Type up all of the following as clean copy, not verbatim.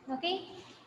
Okay.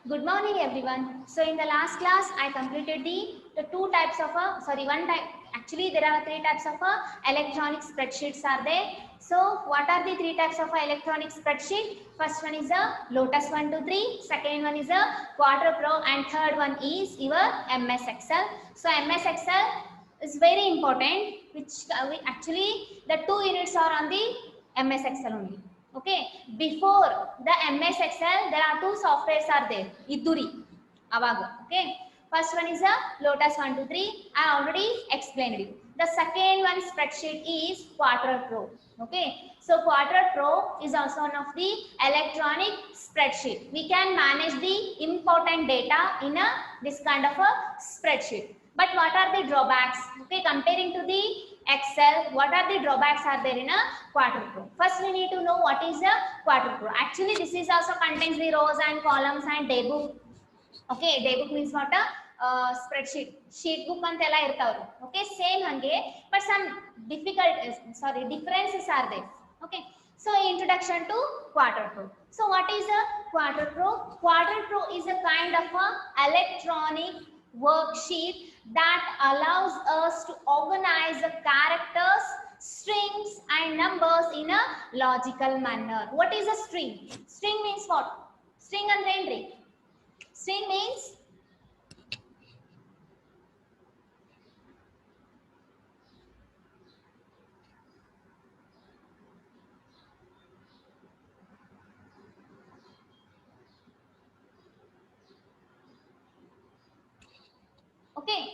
Good morning, everyone. So in the last class, I completed the two types of one type. Actually, there are three types of electronic spreadsheets are there. So what are the three types of electronic spreadsheet? First one is a Lotus 123. Second one is a Quadro Pro, and third one is your MS Excel. So MS Excel is very important. Which we actually the two units are on the MS Excel only. Okay, before the MS Excel, there are two softwares are there. Iduri, Avaga. Okay, first one is a Lotus 123. I already explained it. The second one spreadsheet is Quadro Pro. Okay, so Quadro Pro is also one of the electronic spreadsheet. We can manage the important data in this kind of a spreadsheet. But what are the drawbacks? Okay, comparing to the Excel, what are the drawbacks are there in a Quadro Pro? First, we need to know what is a Quadro Pro. Actually, this is also contains the rows and columns and daybook. Okay, daybook means what a spreadsheet. Sheet book antella irtavru. Okay, same hange, but some differences are there. Okay, so introduction to Quadro Pro. So what is a Quadro Pro? Quadro Pro is a kind of a electronic worksheet that allows us to organize the characters, strings and numbers in a logical manner. What is a string? String means what? String andre enri? String means okay.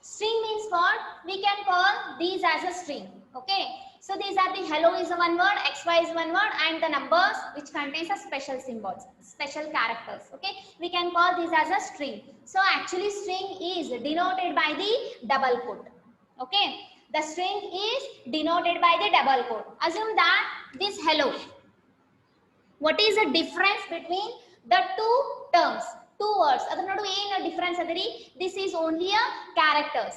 String means what? We can call these as a string. Okay. So these are the hello is one word, XY is one word, and the numbers which contains a special symbols, special characters. Okay. We can call these as a string. So actually string is denoted by the double quote. Okay. The string is denoted by the double quote. Assume that this hello. What is the difference between the two terms? Two words. Adar difference adari. This is only a characters.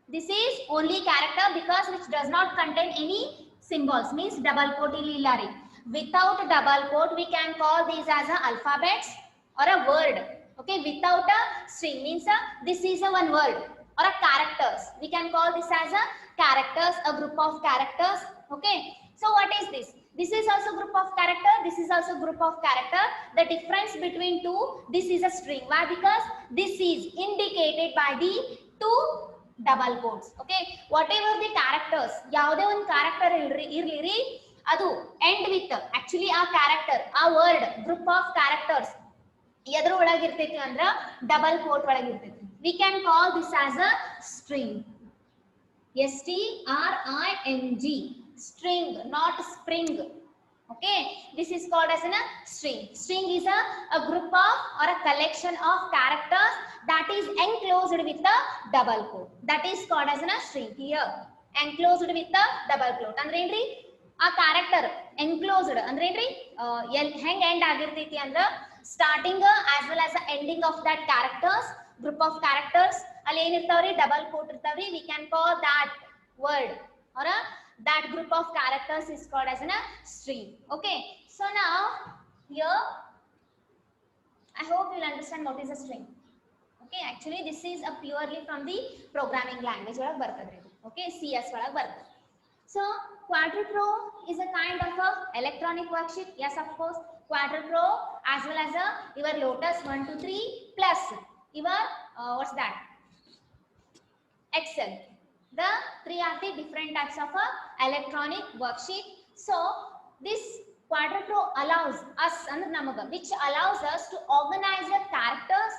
This is only character because which does not contain any symbols. Means double quote illari. Without a double quote, we can call these as a alphabets or a word. Okay. Without a string means this is a one word or a characters. We can call this as a characters, a group of characters. Okay. So what is this? This is also group of character. This is also group of character. The difference between two, this is a string. Why? Because this is indicated by the two double quotes. Okay. Whatever the characters, ಯಾವುದೇ ಒಂದು character ಇರ್ಲಿ ಅದು end with actually ಆ character, ಆ word, group of characters ಎದ್ರ ಒಳಗಿರ್ತೈತಿ ಅಂದ್ರ double quote ಒಳಗಿರ್ತೈತಿ. We can call this as a string. S-T-R-I-N-G. String, not spring. Okay, this is called as a string. String is a group of or a collection of characters that is enclosed with a double quote. That is called as a string. Here, enclosed with a double quote. Andre enri a character enclosed andre enri heng end agirtiti andra starting as well as the ending of that characters, group of characters alli en irtavri double quote irtavri. We can call that word or that group of characters is called as a string. Okay, so now here I hope you will understand what is a string. Okay, actually this is a purely from the programming language olag bartadri. Okay, CS olag bartadri. So Quadro Pro is a kind of a electronic worksheet. Yes, of course, Quadro Pro as well as your Lotus 123 plus your what's that, Excel. The three are the different types of electronic worksheet. So this Quadro Pro allows us, which allows us to organize the characters,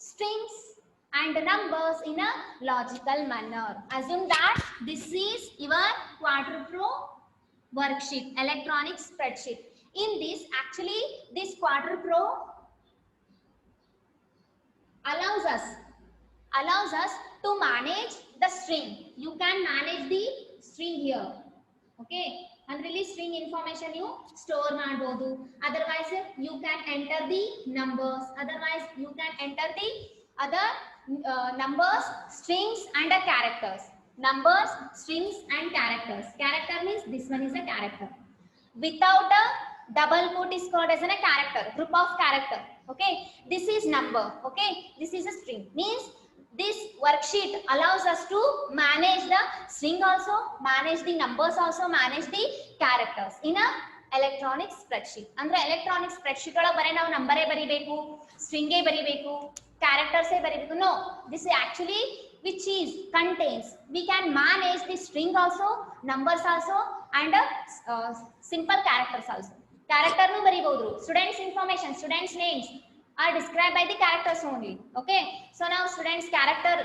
strings and numbers in a logical manner. Assume that this is your Quadro Pro worksheet, electronic spreadsheet. In this, actually, this Quadro Pro allows us to manage the string. You can manage the string here. Okay, and really string information you store ಮಾಡಬಹುದು. Otherwise you can enter the numbers. Otherwise you can enter the other numbers, strings and characters. Numbers, strings and characters. Character means this one is a character. Without a double quote is called as a character, group of character. Okay, this is number. Okay, this is a string. Means this worksheet allows us to manage the string also, manage the numbers also, manage the characters in a electronic spreadsheet. Andre electronic spreadsheet ola bare ನಾವು ನಂಬರೇ ಬರಿಬೇಕು, string ಏ ಬರಿಬೇಕು, characters ಏ ಬರಿಬೇಕು. No, this is actually which is contains, we can manage the string also, numbers also, and simple characters also. Character nu ಬರಿಬಹುದು. Students information, students names are described by the characters only. Okay, so now students character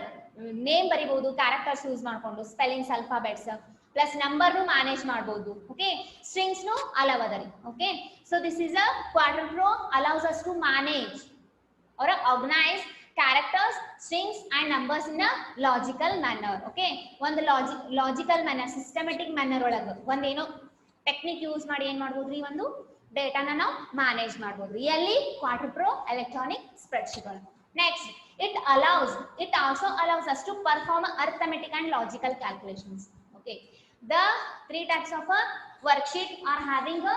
name ಬರಿಬಹುದು, characters use ಮಾಡ್ಕೊಂಡು, spellings, alphabets plus number nu manage ಮಾಡಬಹುದು. Okay, strings nu allow adari. Okay, so this is a Quadro Pro allows us to manage or organize characters, strings and numbers in a logical manner. Okay, one the logical manner, systematic manner ಒಳಗೆ ಒಂದು ಏನೋ technique use ಮಾಡಿ ಏನು ಮಾಡಬಹುದ್ರಿ, ಒಂದು ಡೇಟಾನ ನಾವು manage ಮಾಡಬಹುದು. ಎಲ್ಲಿ Quadro Pro ಎಲೆಕ್ಟ್ರಾನಿಕ್ ಸ್ಪ್ರೆಡ್ಶೀಟ್ ಒಳಗೆ. Next, it also allows us to perform arithmetic and logical calculations. Okay, the three types of a worksheet are having a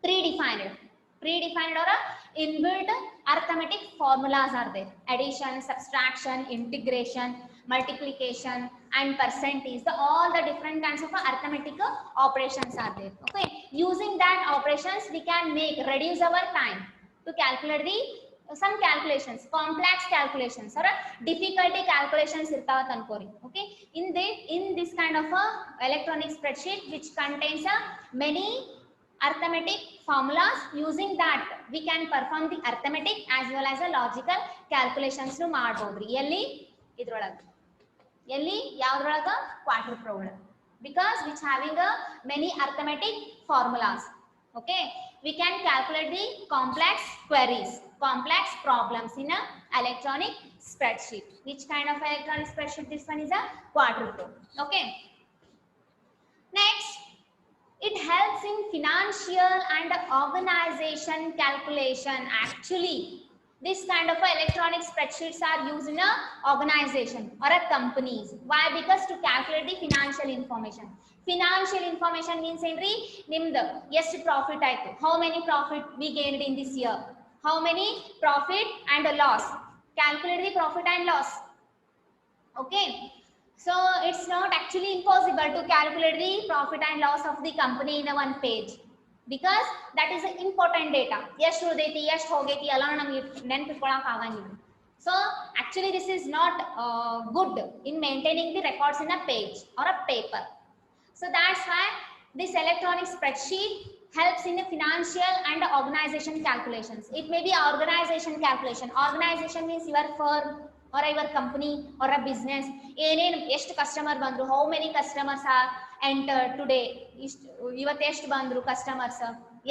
predefined or a inbuilt arithmetic formulas are there. Addition, subtraction, integration, multiplication and percentage, all the different kinds of arithmetic operations are there. Okay, using that operations we can reduce our time to calculate the some calculations, complex calculations or difficulty calculations irtava ankori. Okay, in this kind of a electronic spreadsheet which contains many arithmetic formulas, using that we can perform the arithmetic as well as a logical calculations nu ಮಾಡಬಹುದ್ರಿ. ಎಲ್ಲಿ ಇದ್ರೊಳಗೆ, ಎಲ್ಲಿ ಯಾವ್ದ್ರೊಳಗ Quadro Pro ಒಳಗೆ, because which having a many arithmetic formulas. Okay, we can calculate the complex queries, complex problems in a electronic spreadsheet. Which kind of electronic spreadsheet? This one is a Quadro Pro. Okay, next, it helps in financial and organization calculation. Actually, this kind of electronic spreadsheets are used in a organization or a companies. Why? Because to calculate the financial information. Financial information means enri nimdu ಎಷ್ಟು profit ಆಯ್ತು, how many profit we gained in this year, how many profit and loss, calculate the profit and loss. Okay, so it's not actually impossible to calculate the profit and loss of the company in a one page, because that is important data. ಎಷ್ಟು ಉಳಿದೈತಿ, ಎಷ್ಟು ಹೋಗೈತಿ ಎಲ್ಲ ನಮಗೆ ನೆನಪಿಟ್ಕೊಳ್ಳೋಕೆ ಆಗಂಗಿಲ್ಲ. So actually this is not good in maintaining the records in a page or a paper. So that's why this electronic spreadsheet helps in the financial and organization calculations. It may be organization calculation. Organization means your firm or your company or a business. ಎಷ್ಟು customer ಬಂದ್ರು, how many customers are entered today, ಇವತ್ತು ಎಷ್ಟು ಬಂದ್ರು customers,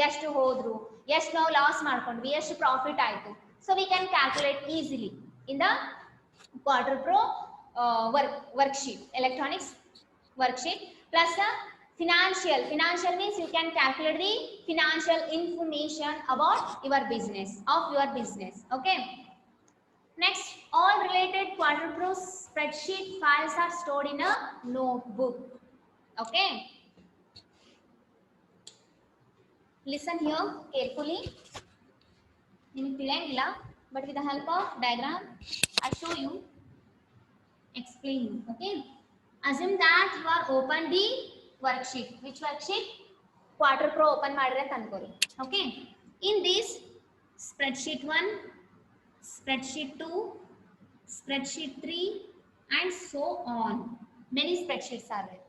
ಎಷ್ಟು ಹೋದ್ರು, ಎಷ್ಟು ನಾವು loss ಮಾಡ್ಕೊಂಡ್ವಿ, ಎಷ್ಟು ಪ್ರಾಫಿಟ್ ಆಯ್ತು. So we can calculate easily in the Quadro Pro worksheet, electronics worksheet. Plus financial means you can calculate the financial information about your business, of your business. Okay, next, all related Quadro Pro spreadsheet files are stored in a notebook. Okay, listen here carefully. ನಿಮಗೆ ತಿಳಿಯಂಗಿಲ್ಲ, but with the help of diagram I show you, explain you. Okay, assume that you are open the worksheet. Which worksheet? Quadro Pro open ಮಾಡಿದ್ರೆ ಅಂತ ಅನ್ಕೋರಿ. Okay, in this spreadsheet 1, spreadsheet 2, spreadsheet 3 and so on, many spreadsheets are there.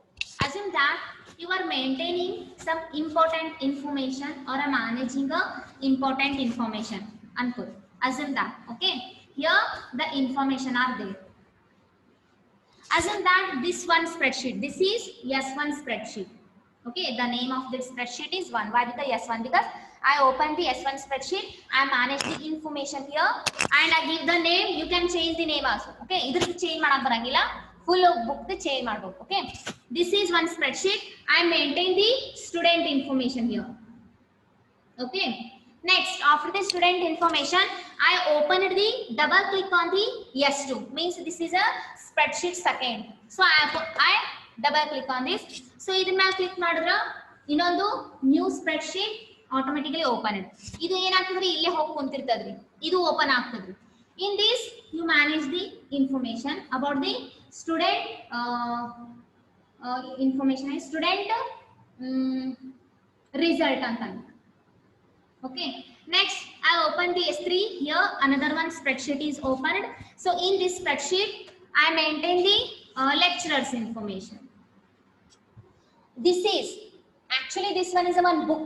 Assume that you are maintaining some important information or managing a important information. Ankur, assume that. Okay, here the information are there. Assume that this one spreadsheet, this is S1 spreadsheet. Okay, the name of this spreadsheet is 1. Why because S1? Because I open the S1 spreadsheet, I manage the information here and I give the name. You can change the name also. Okay, idru change ಮಾಡಕ ಬರಂಗಿಲ್ಲ, full book change ಮಾಡಬಹುದು. Okay, this is one spreadsheet. I maintain the student information here. Okay, next, after the student information, I open the double click on the S2. Means this is a spreadsheet second. So I double click on this. So idನ್ನ click ಮಾಡಿದ್ರೆ ಇನ್ನೊಂದು new spreadsheet automatically open it. ಇದು ಏನಾಗ್ತದ್ರಿ ಇಲ್ಲೇ ಹೋಗಿ ಕುಂತಿರ್ತದ್ರಿ, ಇದು open ಆಗ್ತದ್ರಿ. In this you manage the information about the student information is student result ಅಂತ. Okay, next I open the S3. Here another one spreadsheet is opened. So in this spreadsheet I maintain the lecturers information. This is actually, this one is a one book.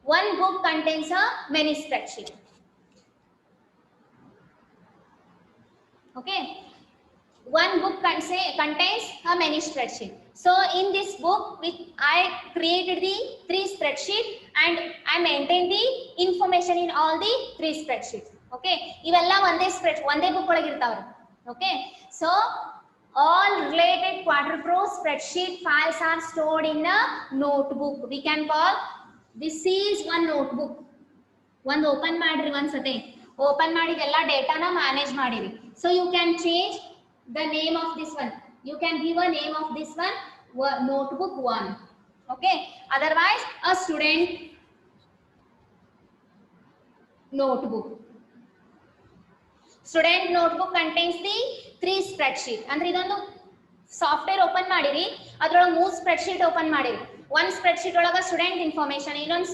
One book contains a many spreadsheet. Okay, one book contains a many spreadsheet. So in this book I created the 3 spreadsheet and I maintain the information in all the 3 spreadsheets. Okay, ivella ಒಂದೇ book ಒಳಗೆ ಇರ್ತಾವ್ರಿ. Okay, so all related QuadraPro spreadsheet files are stored in a notebook. We can call this is one notebook. One open ಮಾಡ್ರಿ, ಒಂದ್ಸತೆ open ಮಾಡಿ ಎಲ್ಲ ಡೇಟಾನ manage ಮಾಡಿರಿ. So you can change the name of this one. You can give a name of this one notebook 1. Okay, otherwise a student notebook. Student notebook contains the 3 spreadsheet. ಅಂದ್ರೆ ಇದೊಂದು software open ಮಾಡಿರಿ, ಅದರೊಳಗೆ 3 spreadsheet open ಮಾಡಿರಿ. ಒಂದು spreadsheet ಒಳಗ student information, ಇನ್ನೊಂದು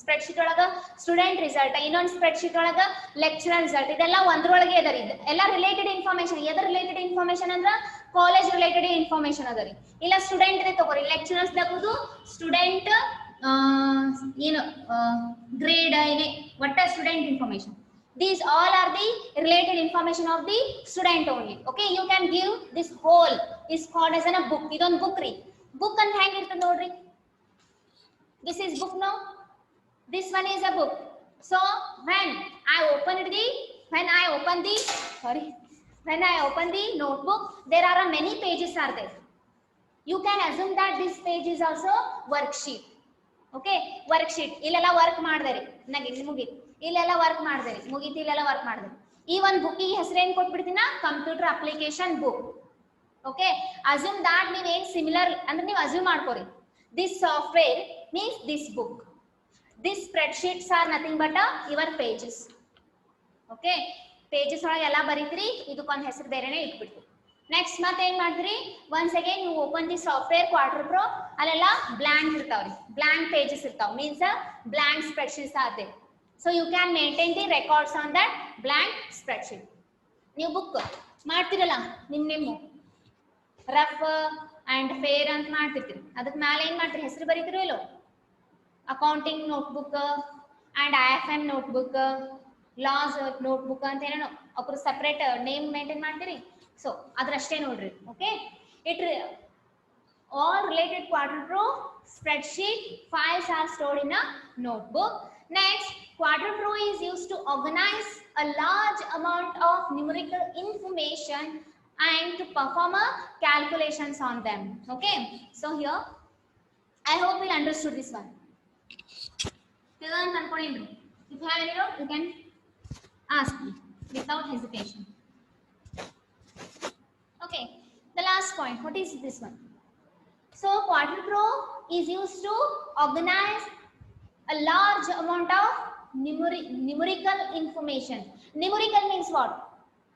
spreadsheet ಒಳಗ student result, ಇನ್ನೊಂದು ಸ್ಪ್ರೆಡ್ಶೀಟ್ ಒಳಗ ಲೆಕ್ಚರರ್ ರಿಸಲ್ಟ್. ಇದೆಲ್ಲ ಒಂದ್ರೊಳಗೆ ಅದರಿ, ಎಲ್ಲ ರಿಲೇಟೆಡ್ ಇನ್ಫಾರ್ಮೇಶನ್. ಎದ್ರ ರಿಲೇಟೆಡ್ ಇನ್ಫಾರ್ಮೇಶನ್ ಅಂದ್ರ ಕಾಲೇಜ್ ರಿಲೇಟೆಡ್ ಇನ್ಫಾರ್ಮೇಶನ್ ಅದರಿ. ಇಲ್ಲ ಸ್ಟೂಡೆಂಟ್ ತಗೋರಿ, ಲೆಕ್ಚರರ್ಸ್ ತಗೋದು ಸ್ಟೂಡೆಂಟ್ ಏನು ಗ್ರೇಡ್ ಏನೇ ಒಟ್ಟ student information. These all are the related information of the student only. Okay, you can give this whole is called as a book. Idon book ರೀ. Book ಅಂತ ಹೆಂಗ್ ಇರ್ತದೆ ನೋಡ್ರಿ. This is book now. This one is a book. So when I open the notebook, there are many pages are there. You can assume that this page is also worksheet. Okay, worksheet. ಇಲ್ಲೆಲ್ಲ work ಮಾಡ್ದೇರಿ, ಮುಗೀತು. ಇಲ್ಲೆಲ್ಲ work ಮಾಡ್ದೇರಿ, ಮುಗೀತು. ಇಲ್ಲೆಲ್ಲ work ಮಾಡ್ದೇರಿ. ಈ ಒಂದು ಬುಕ್ಕಿಗೆ ಹೆಸರು ಏನ್ ಕೊಟ್ಬಿಡ್ತೀನ, computer application book. Okay, assume that ನೀವೇನ್ ಸಿಮಿಲರ್ ಅಂದ್ರೆ ನೀವು ಅಸ್ಯೂಮ್ ಮಾಡ್ಕೋರಿ. This software means this book. This spreadsheets are nothing but your pages. Okay, pages ಒಳಗೆ ಎಲ್ಲ ಬರೀತೀರಿ, ಇದಕ್ಕೊಂದು ಹೆಸರು ಬೇರೆನೆ ಇಟ್ಬಿಡ್ತೀವಿ. ನೆಕ್ಸ್ಟ್ ಮತ್ತೆ ಏನ್ ಮಾಡ್ತೀರಿ, ಒನ್ಸ್ ಅಗೇನ್ ನೀವು ಓಪನ್ ದಿ ಸಾಫ್ಟ್ವೇರ್ QuadraPro, ಅಲ್ಲೆಲ್ಲ ಬ್ಲಾಂಕ್ ಇರ್ತಾವ್ರಿ, ಬ್ಲಾಂಕ್ ಪೇಜಸ್ ಇರ್ತಾವ, means blank spreadsheets are there. So you can maintain the records on that blank spreadsheet. ನೀವು ಬುಕ್ ಮಾಡ್ತಿರಲ್ಲ, ನಿಮ್ಮ ರಫ್ ಅಂಡ್ ಫೇರ್ ಅಂತ ಮಾಡ್ತಿರ್ತೀರಿ, ಅದಕ್ಕೆ ಮೇಲೆ ಏನ್ ಮಾಡ್ತೀರಿ, ಹೆಸರು ಬರೀತಿರೋ ಇಲ್ಲೋ, accounting notebook and IFM notebook, loss notebook ಅಂತ ಏನೋ ಅವ್ರು ಸಪ್ರೇಟ್ ನೇಮ್ ಮೇಂಟೈನ್ ಮಾಡ್ತೀರಿ. ಸೊ ಅದ್ರಷ್ಟೇ ನೋಡ್ರಿ. Okay, it all related QuadraPro spreadsheet files are stored in a notebook. Next, QuadraPro is used to organize a large amount of numerical information and to perform a calculations on them. Okay, so here I hope you understood this one. If you have any doubt, you can ask me without hesitation. Okay, the last point, what is this one? So QuadraPro is used to organize a large amount of numerical information. Numerical means what?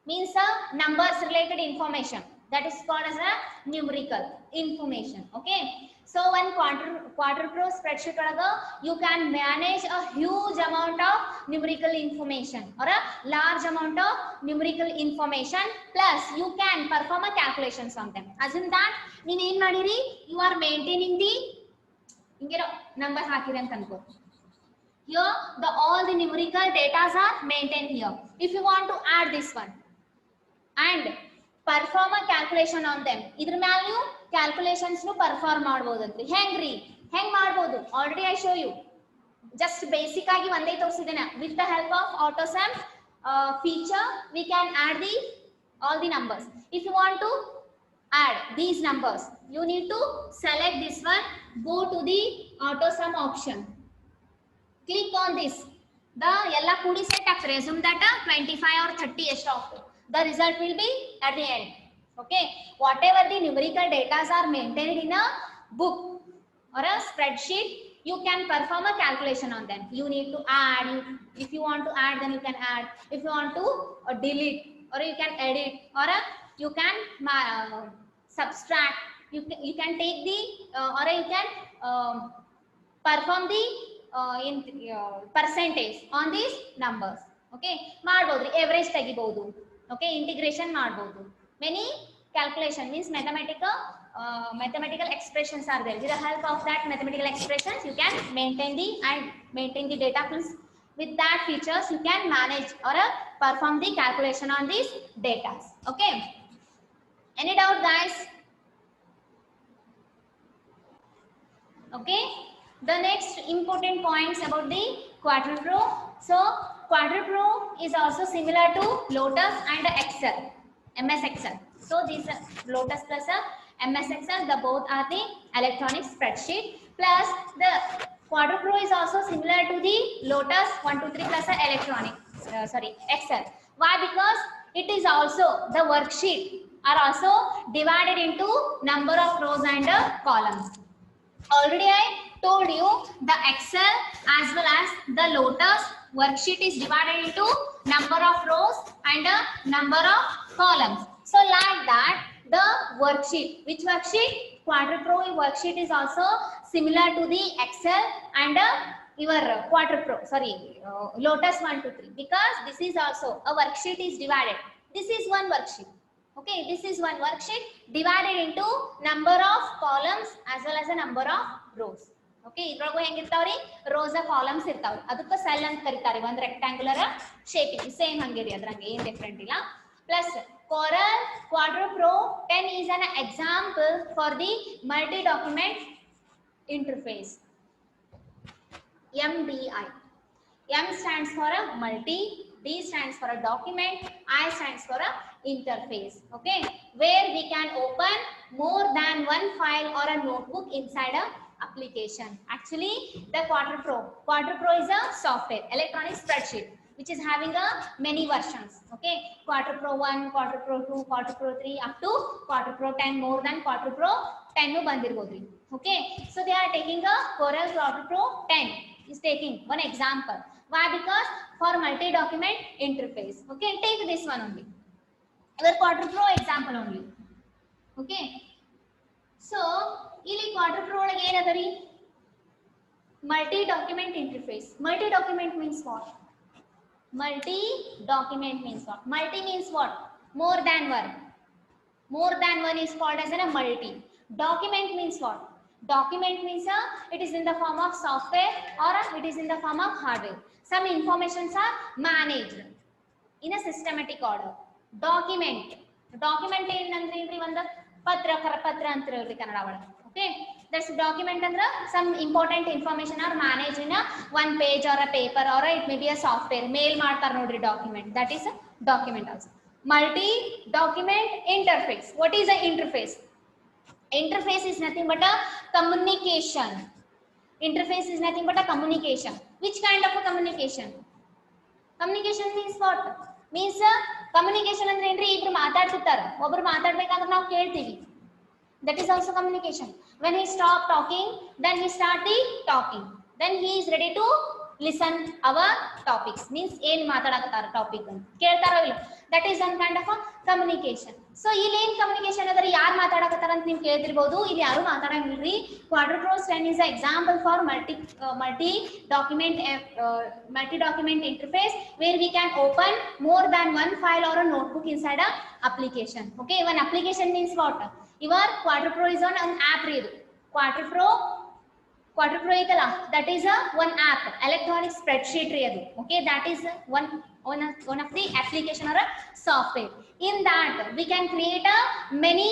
Means a numbers related information. That is called as a numerical information. Okay, so when QuadraPro spreadsheet olaga you can manage a huge amount of numerical information or a large amount of numerical information, plus you can perform a calculations on them. Assume that ನೀವು ಏನ್ ಮಾಡಿರಿ, you are maintaining the ಹಿಂಗೇನೋ number ಹಾಕಿರಿ ಅಂತ ಅನ್ಕೋ. Here all the numerical data are maintained here. If you want to add this one and perform a calculation on them, ಇದ್ರ ಮೇಲೆ ನೀವು ಕ್ಯಾಲ್ಕುಲೇಷನ್ಸ್ ಪರ್ಫಾರ್ಮ್ ಮಾಡಬಹುದಂತ್ರಿ. ಹೆಂಗ್ರಿ, ಹೆಂಗ್ ಮಾಡಬಹುದು, already I show you. Just basic ಆಗಿ ಒಂದೇ ತೋರಿಸಿದ್ದೇನೆ. With the help of AutoSum feature we can add the all the numbers. If you want to add these numbers, you need to select this one, go to the AutoSum option, click on this. The ಎಲ್ಲ ಕೂಡಿ set ಆಗ್ತದೆ. assume that 25 or 30 ಎಷ್ಟು ಆಗ್ತದೆ, the result will be at the end. Okay, whatever the numerical data are maintained in a book or a spreadsheet, you can perform a calculation on them. You need to add, if you want to add, then you can add. If you want to delete, or you can edit, or you can subtract, you can take the or you can perform the percentage on these numbers. Okay, ಮಾಡಬಹುದು, average ತೆಗಿಬಹುದು. Okay, integration ಮಾಡಬಹುದು. Many calculation means mathematical expressions are there. With the help of that mathematical expressions, you can maintain the data. With that features, you can manage or perform the calculation on these data. Okay, any doubt, guys? Okay, the next important points about the QuadroPro. So QuadroPro is also similar to Lotus and Excel, MS Excel. So these Lotus plus MS Excel, the both are the electronic spreadsheet. Plus the QuadroPro is also similar to the Lotus 1, 2, 3 plus electronic Excel. Why? Because it is also the worksheet are also divided into number of rows and columns. Already I told you the Excel as well as the Lotus worksheet is divided into number of rows and number of columns. So like that, the worksheet, which worksheet? QuadroPro worksheet is also similar to the Excel and your QuadroPro, Lotus 1, 2, 3, because this is also a worksheet is divided. This is one worksheet. Okay, this is one worksheet divided into number of columns as well as a number of rows. Okay, ಇದ್ರೊಳಗೂ ಹೆಂಗಿರ್ತಾವ್ರಿ, rows columns ಇರ್ತಾವ್ರಿ, ಅದಕ್ಕೆ cell ಅಂತ ಕರೀತಾರೆ. ಒಂದು rectangular shape ಇದೆ, same ಹಂಗಿರಿ, ಅದ್ರಂಗೆ ಏನು ಡಿಫರೆಂಟ್ ಇಲ್ಲ. Plus Corel QuadroPro 10 is an example for the multi-document interface. MDI. M stands for a multi, D stands for a document, I stands for a interface. Okay, where we can open more than one file or a notebook inside a application. Actually, the QuadroPro is a software, electronic spreadsheet, which is having a many versions. Okay, QuadroPro 1, QuadroPro 2, QuadroPro 3, up to QuadroPro 10, more than QuadroPro 10 nu bandirbodu. Okay, so they are taking a Corel QuadroPro 10 is taking one example. Why? Because for multi-document interface. Okay, take this one only. Our QuadroPro example only. Okay, so ಇಲ್ಲಿ QuadroPro ಒಳಗೆ ಏನದರಿ, multi-document interface. Multi-document means what? Multi-document means what? Multi means what? More than one. More than one is called as a multi. Document means what? Document means it is in the form of software or it is in the form of hardware. Some informations are managed in a systematic order. Document ಏನಂದ್ರೆ ಒಂದು ಪತ್ರ, ಕರಪತ್ರ ಅಂತ ಹೇಳ್ರಿ ಕನ್ನಡ ಒಳಗೆ. Okay, that's document ಅಂದ್ರೆ some important information are managed in a one page or a paper or it may be a software. Mail ಮಾಡ್ತಾರೆ ನೋಡ್ರಿ document, that is a document also. Multi document interface. What is an interface? Interface is nothing but a communication. Interface is nothing but a communication. Which kind of a communication? Communication means what? Means communication ಅಂದ್ರೆ ಏನ್ರಿ, ಇಬ್ರು ಮಾತಾಡ್ತಿರ್ತಾರೆ, ಒಬ್ರು ಮಾತಾಡ್ಬೇಕಾದ್ರೆ ನಾವು ಕೇಳ್ತೀವಿ. That is also communication. When he stop talking, then we start the talking. Then he is ready to listen our topics. Means ಏನು ಮಾತಾಡಕತ್ತಾರ topic ಅಂತ ಕೇಳ್ತಾರೋ ಇಲ್ಲ. That is one kind of a communication. So ಇಲ್ಲಿ ಏನು communication ಅದರ, ಯಾರು ಮಾತಾಡಕತ್ತಾರ ಅಂತ ನೀವು ಕೇಳ್ತಿರ್ಬೋದು, ಇಲ್ಲಿ ಯಾರು ಮಾತಾಡಂಗಿಲ್ರಿ. QuadroPro 10 is an example for multi-document interface where we can open more than one file or a notebook inside a application. Okay, one application means what? Your QuadroPro is on an app read. QuadroPro idala, that is a one app, electronic spreadsheet read. Okay, that is one of the application or a software. In that we can create a many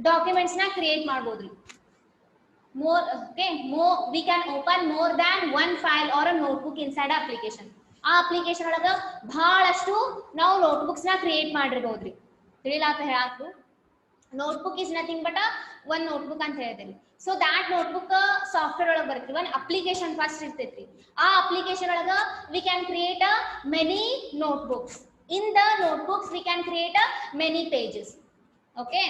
documents na create ಮಾಡಬಹುದು. We can open more than one file or a notebook inside application. ಆ application ಒಳಗ ಬಹಳಷ್ಟು ನಾವು notebooks na create ಮಾಡಿರಬಹುದ್ರಿ. ತಿಳಿಲಾತ ಹೇಳಾಕು, notebook is nothing but a one notebook ಅಂತ ಹೇಳಿದ್ರಿ. So that notebook software ಒಳಗೆ ಬರುತ್ತೆ, one application first ಇರ್ತೈತ್ರಿ. ಆ application ಒಳಗ we can create a many notebooks. In the notebooks we can create a many pages. Okay,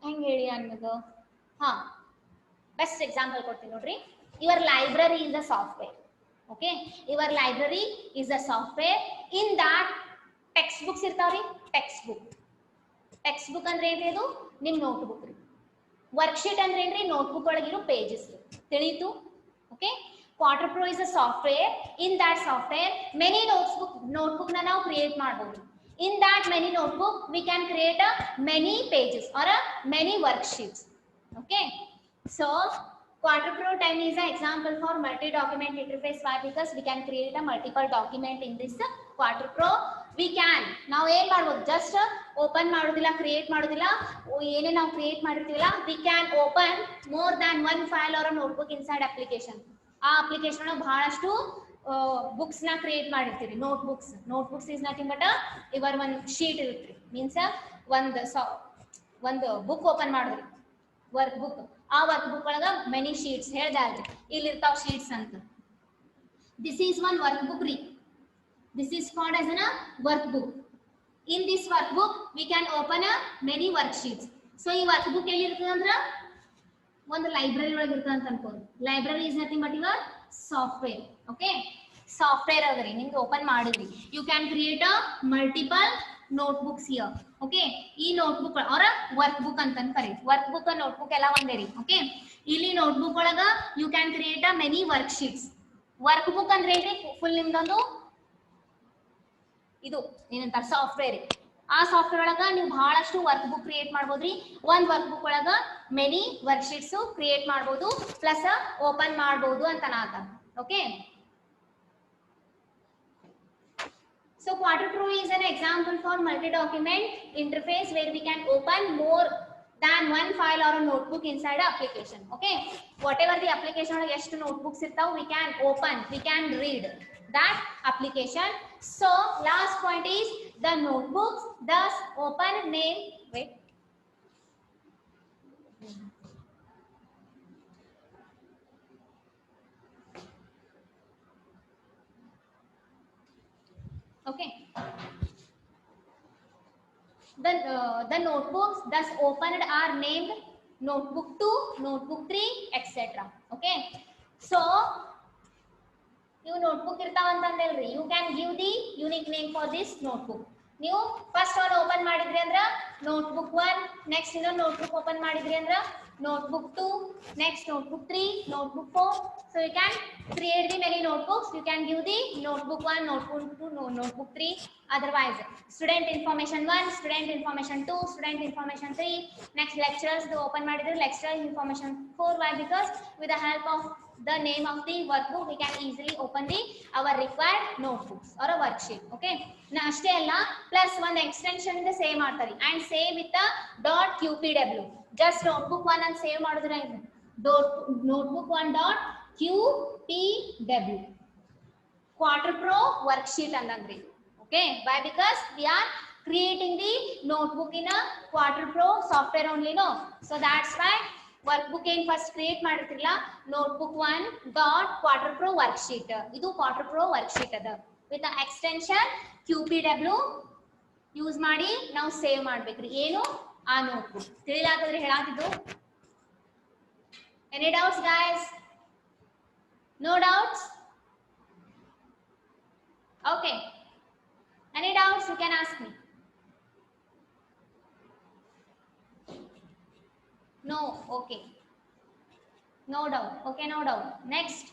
ಹೆಂಗೆ ಹೇಳಿ ಅನ್ನೋದು, best example ಕೊಡ್ತೀನಿ ನೋಡ್ರಿ. Your library is a software. Okay, your library is a software. In that textbooks irtavri, textbook ಅಂದ್ರೆ ಏನ್ರಿ ಅದು ನಿಮ್ಮ notebook ರೀ. ವರ್ಕ್ಶೀಟ್ ಅಂದ್ರೆ ಏನ್ರಿ ನೋಟ್ಬುಕ್ ಒಳಗಿರೋ ಪೇಜಸ್ ತಿಳಿತು. Okay, Quattro Pro is a software. In that software many notebook ನ ನಾವು ಕ್ರಿಯೇಟ್ ಮಾಡಬಹುದು. In that many notebook we can create a many pages or a many worksheets. Okay, so Quadro Pro 10 is an example for multi document interface. Why? Because we can create a multiple document in this Quadro Pro. We can now ಏನು ಮಾಡಬಹುದು, just open ಮಾಡೋದಿಲ್ಲ, create ಮಾಡೋದಿಲ್ಲ, ಏನೇ ನಾವು create ಮಾಡಿರ್ತೀವಲ್ಲ, we can open more than one file or a notebook inside application. ಆ application ಒಳಗೆ ಬಹಳಷ್ಟು ಬುಕ್ಸ್ ನ ಕ್ರಿಯೇಟ್ ಮಾಡಿರ್ತೀರಿ. ನೋಟ್ಬುಕ್ಸ್ ಇಸ್ ನಥಿಂಗ್ ಬಟ್ ಇವರ್ ಒಂದು ಶೀಟ್ ಇರುತ್ತೆ, ಮೀನ್ಸ್ ಒಂದು ಬುಕ್ ಓಪನ್ ಮಾಡಿದ್ರಿ, ವರ್ಕ್ ಬುಕ್. ಆ ವರ್ಕ್ ಬುಕ್ ಒಳಗ ಮೆನಿ ಶೀಟ್ಸ್ ಹೇಳ್ದಾಲ್ರಿ, ಇಲ್ಲಿ ಇರ್ತಾವ ಶೀಟ್ಸ್ ಅಂತ. This is one workbook ರೀ. This is called as a workbook. In this workbook we can open a many worksheets. So ಈ workbook ಎಲ್ಲಿ ಇರ್ತದೆ ಅಂದ್ರ ಒಂದು ಲೈಬ್ರರಿ ಒಳಗೆ ಇರ್ತದೆ ಅಂತ ಅನ್ಕೋದು. Library is nothing but your software. Okay, software ಅದರಿ ನಿಮ್ಗೆ ಓಪನ್ ಮಾಡಿದ್ರಿ. You can create a multiple notebooks here. Okay, ಈ ನೋಟ್ಬುಕ್ ಅವರ ವರ್ಕ್ ಬುಕ್ ಅಂತ ಕರೀ. ವರ್ಕ್ ಬುಕ್ ನೋಟ್ಬುಕ್ ಎಲ್ಲ ಒಂದೇ ರೀ. ಓಕೆ, ಇಲ್ಲಿ ನೋಟ್ಬುಕ್ ಒಳಗ you can create a many worksheets. Workbook ಅಂದ್ರೆ ಏನ್ರಿ, ಫುಲ್ ನಿಮ್ದೊಂದು ಇದು ಏನಂತಾರ ಸಾಫ್ಟ್ವೇರ್. ಆ ಸಾಫ್ಟ್ವೇರ್ ಒಳಗ ನೀವು ಬಹಳಷ್ಟು ವರ್ಕ್ ಬುಕ್ ಕ್ರಿಯೇಟ್ ಮಾಡ್ಬೋದ್ರಿ. ಒಂದ್ ವರ್ಕ್ ಬುಕ್ ಒಳಗ ಮೆನಿ ವರ್ಕ್ ಶೀಟ್ಸ್ ಕ್ರಿಯೇಟ್ ಮಾಡ್ಬೋದು, ಪ್ಲಸ್ ಓಪನ್ ಮಾಡ್ಬೋದು ಅಂತ ನಾತ. Okay, so Quadro Pro is an example for multi-document interface where we can open more than one file or a notebook inside a application. Okay, whatever the application or ಎಷ್ಟು notebooks irtav, we can open, we can read that application. So last point is the notebooks thus open name. Wait, okay, the notebooks thus opened are named notebook 2, notebook 3, etc. Okay, so you notebook irtav antandelri, you can give the unique name for this notebook. ನೀವು first one open ಮಾಡಿದ್ರಿ ಅಂದ್ರ notebook 1, next ಇನ್ನೊಂದು notebook open ಮಾಡಿದ್ರಿ ಅಂದ್ರ notebook 2, next notebook 3, notebook 4. So you can create the many notebooks. You can give the notebook 1, notebook 2, notebook 3. Otherwise, student information 1, student information 2, student information 3. Next lecturers the open ಮಾಡಿದ್ರೆ lecturer information 4. Why? Because with the help of the name of the workbook we can easily open the our required notebooks or a worksheet. Okay, na ಅಷ್ಟೇ ಅಲ್ಲ, plus ಒಂದು extension ಇಂದ save ಮಾಡ್ತಾರೆ and save with the .qpw. just notebook 1 and save ಮಾಡಿದ್ರೆ notebook 1.qpw Quadro Pro worksheet ಅಂದಂಗ್ರಿ. Okay, why? Because we are creating the notebook in a Quadro Pro software only, no? So that's why workbook ಏನು first create ಮಾಡಿರ್ತಿರಲ್ಲ, notebook 1.Quadro Pro worksheet. ಇದು Quadro Pro worksheet ಅದ with the extension qpw use ಮಾಡಿ ನಾವು save ಮಾಡ್ಬೇಕ್ರಿ. ಏನು ಆ notebook ತಿಳಿಲಾತದ್ರಿ ಹೇಳಾತಿದ್ದು. Any doubts guys? No doubts? Okay, any doubts you can ask me. No, okay, no doubt. Okay, no doubt. Next,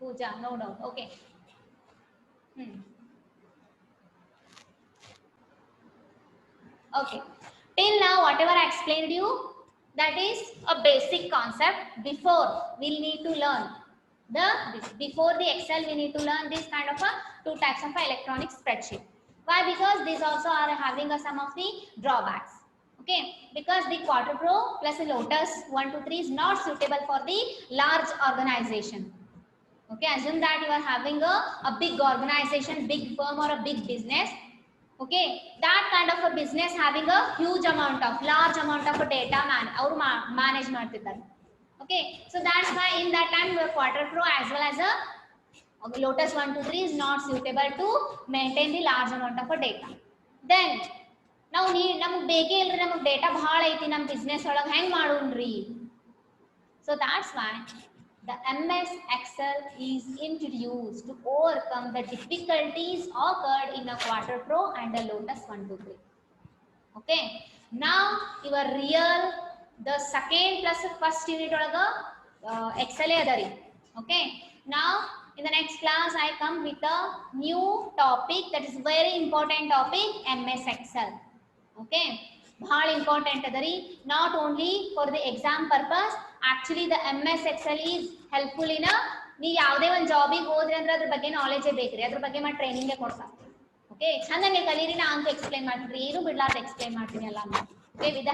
Pooja, no doubt. Okay. Okay, till now whatever I explained you, that is a basic concept. Before we'll need to learn before the Excel we need to learn this kind of a two types of electronic spreadsheet. Why? Because these also are having some of the drawbacks. Okay, because the Quadro Pro plus the Lotus 1, 2, 3 is not suitable for the large organization. Okay, assume that you are having a big organization, big firm or a big business. Okay, that kind of a business having a huge amount of large amount of data manage ಮಾಡ್ತಿದ್ದಾರೆ. Okay, so that's why in that time your Quadro Pro as well as a Lotus 1, 2, 3 is not suitable to maintain the large amount of data. Then ನಾವು ನಮಗೆ ಬೇಕೇ ಇಲ್ರಿ, ನಮಗೆ data ಬಹಳ ಐತಿ ನಮ್ಮ business ಒಳಗೆ ಹೆಂಗ್ ಮಾಡೋಣ್ರಿ? So that's why the MS Excel is introduced to overcome the difficulties occurred in a Quarter Pro and a Lotus 123. Okay. Now your real the second plus first unit Excel adari. Okay. Now in the next class I come with a new topic that is very important topic, MS Excel. Okay. Bhal important adari. Not only for the exam purpose, actually the MS Excel is helpful in a ನೀವು ಯಾವುದೇ ಒಂದು ಜಾಬಿಗೆ ಹೋದ್ರೆ ಅಂದ್ರೆ ಅದ್ರ ಬಗ್ಗೆ knowledge ಬೇಕ್ರಿ, ಅದ್ರ ಬಗ್ಗೆ ಮಾಡಿ ಟ್ರೈನಿಂಗ್ ಕೊಡ್ತಾರೆ. ಓಕೆ, ಚಂದಂಗೆ ಕಲೀರಿ, ನಾ ಅಂತ ಎಕ್ಸ್ಪ್ಲೈನ್ ಮಾಡ್ತೀನಿ, ಏನು ಬಿಡ್ಲಾರ್ದು ಎಕ್ಸ್ಪ್ಲೈನ್ ಮಾಡ್ತೀನಿ ಎಲ್ಲ. Okay, with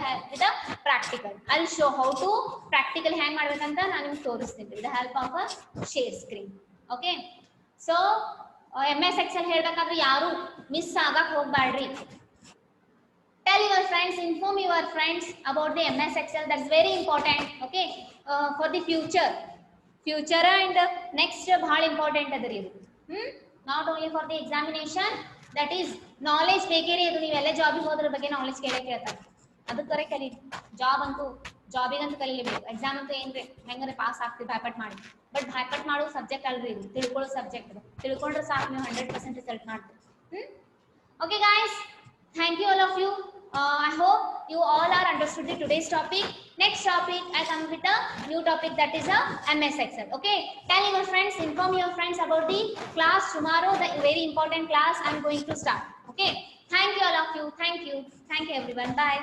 practical I will show how to practical ಹ್ಯಾಂಗ್ ಮಾಡ್ಬೇಕಂತ ನಾನು ನಿಮ್ಗೆ ತೋರಿಸ್ತೀನಿ with the help of a share screen. Okay, so MS Excel ಹೇಳ್ಬೇಕಾದ್ರೆ ಯಾರು ಮಿಸ್ ಆಗಕ್ಕೆ ಹೋಗ್ಬೇಡ್ರಿ. Tell your friends, inform your friends about the MS Excel. That's very important. Okay, for the future and next bhal important adri idu. Not only for the examination, that is knowledge ಬೇಕೇರಿ. ಇದು ನೀವೆಲ್ಲ ಜಾಬಿಗೆ ಹೋದ್ರ ಬಗ್ಗೆ knowledge ಕೇಳ್ತಾರೆ, ಅದು ಕರೆ ಕಲಿ. Job ಅಂತೂ ಜಾಬಿಗಂತೂ ಕಲಿಲೇಬೇಕು. Exam ಅಂತೂ ಏನ್ರಿ ಹೆಂಗಾರೆ ಪಾಸ್ ಆಗ್ತೀವಿ ಭಯಪಟ್ ಮಾಡಿ. ಬಟ್ ಭಯಪಟ್ ಮಾಡೋ ಸಬ್ಜೆಕ್ಟ್ ಅಲ್ರಿ ಇದು, ತಿಳ್ಕೊಳ್ಳೋ ಸಬ್ಜೆಕ್ಟ್. ತಿಳ್ಕೊಂಡ್ರೆ ಸಾಕು, ನೀವು 100% ರಿಸಲ್ಟ್ ಮಾಡ್ತೀವಿ. Okay guys, thank you all of you. I hope you all are understood today's topic. Next topic I come with a new topic, that is a MS Excel. Okay, tell your friends, inform your friends about the class tomorrow, the very important class I am going to start. Okay, thank you all of you. Thank you everyone. Bye.